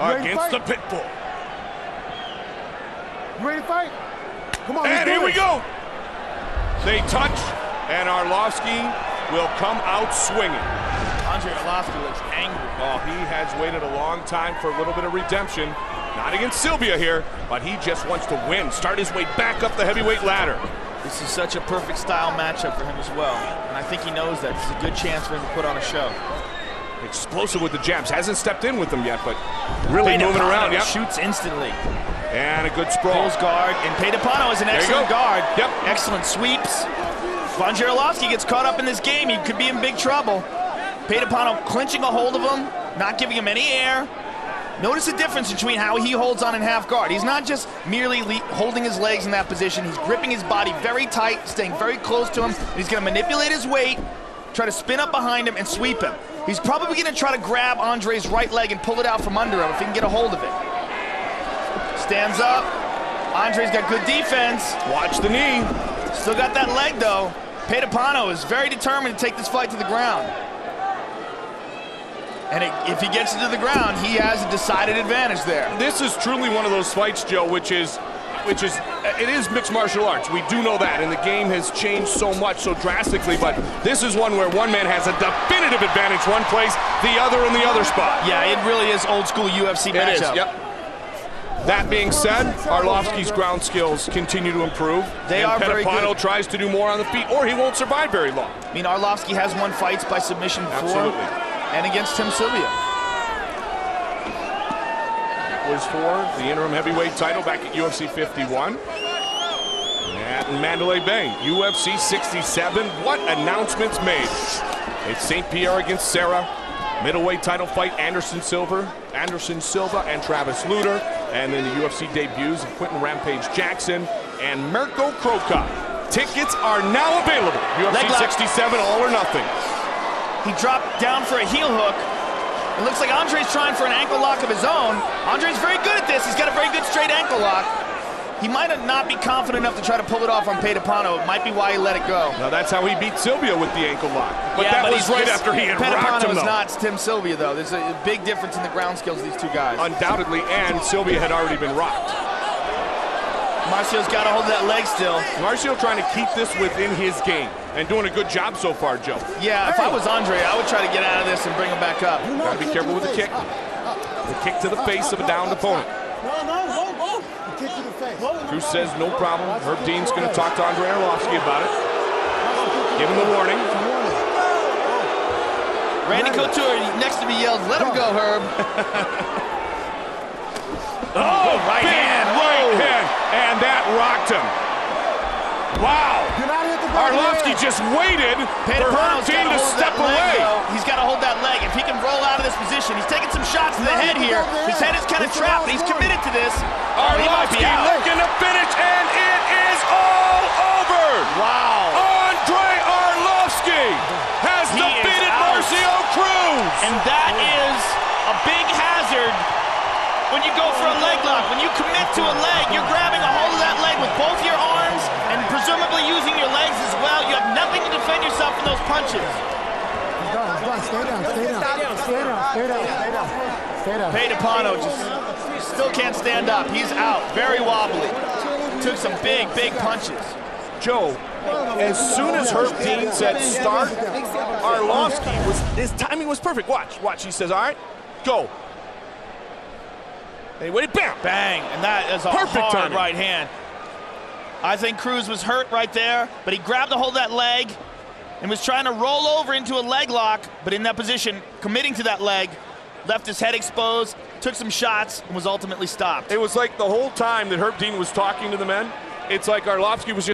against the pit bull. You ready to fight? Come on, and here we go. They touch, and Arlovski will come out swinging. Andre Arlovski looks angry. Oh, he has waited a long time for a little bit of redemption. Not against Sylvia here, but he just wants to win, start his way back up the heavyweight ladder. This is such a perfect style matchup for him as well, and I think he knows that. This is a good chance for him to put on a show. Explosive with the jabs, hasn't stepped in with them yet, but really moving around. Yep. Shoots instantly. And a good sprawl. Pulls guard, and Pedapano is an excellent guard. Yep. Excellent sweeps. Andre Arlovski gets caught up in this game. He could be in big trouble. Pedapano clinching a hold of him, not giving him any air. Notice the difference between how he holds on in half guard. He's not just merely holding his legs in that position. He's gripping his body very tight, staying very close to him. He's going to manipulate his weight, try to spin up behind him, and sweep him. He's probably going to try to grab Andre's right leg and pull it out from under him if he can get a hold of it. Stands up. Andre's got good defense. Watch the knee. Still got that leg, though. Pedapano is very determined to take this fight to the ground. And if he gets it to the ground, he has a decided advantage there. This is truly one of those fights, Joe, it is mixed martial arts. We do know that, and the game has changed so much, so drastically, but this is one where one man has a definitive advantage one place, the other in the other spot. Yeah, it really is old school UFC matchup. It is, yep. That being said, Arlovski's ground skills continue to improve. They are very good. Pedapano tries to do more on the feet, or he won't survive very long. I mean, Arlovski has won fights by submission before. Absolutely. And against Tim Sylvia. That was for the interim heavyweight title back at UFC 51. At Mandalay Bay, UFC 67. What announcements made? It's St. Pierre against Serra. Middleweight title fight, Anderson Silva and Travis Lutter. And then the UFC debuts of Quentin Rampage Jackson and Mirko Kroka. Tickets are now available. UFC 67, all or nothing. He dropped down for a heel hook. It looks like Andre's trying for an ankle lock of his own. Andre's very good at this. He's got a very good straight ankle lock. He might not be confident enough to try to pull it off on Pedapano. It might be why he let it go. Now that's how he beat Sylvia with the ankle lock. But yeah, that was right after he had rocked him, though. Pedapano is not Tim Sylvia, though. There's a big difference in the ground skills of these two guys. Undoubtedly, and Sylvia had already been rocked. Marcio's got a hold of that leg still. Marcio trying to keep this within his game and doing a good job so far, Joe. Yeah, if I was Andre, I would try to get out of this and bring him back up. Gotta be careful with the kick. The kick to the face of a downed opponent. Kick to the face. Cruz says no problem. Herb Dean's going to talk to Andre Arlovski about it. Give him the warning. Randy Couture next to me yells, "Let him go, Herb." Oh, right hand, and that rocked him. Wow. Arlovski just waited for Herb Dean to step away. He's got to hold that leg. If he can roll out of this position, he's taking some shots to the head here. His head is kind of trapped, but he's committed to this. Arlovski looking to finish, and it is all over. Wow. Andre Arlovski has defeated Marcio Cruz. And that is a big hazard when you go for a leg lock. When you commit to a leg, you're grabbing a hold of that leg with both your arms and presumably using your legs as well. You have nothing to defend yourself from those punches. He's done. Stay down. Pedapano just still can't stand up. He's out. Very wobbly. Took some big punches. Joe, as soon as Herb Dean said start, Arlovski his timing was perfect. Watch. He says, all right, go. And he waited, bam! Bang, and that is a perfect hard timing. right hand. I think Cruz was hurt right there, but he grabbed a hold of that leg and was trying to roll over into a leg lock, but in that position, committing to that leg, left his head exposed, took some shots, and was ultimately stopped. It was like the whole time that Herb Dean was talking to the men, it's like Arlovski was just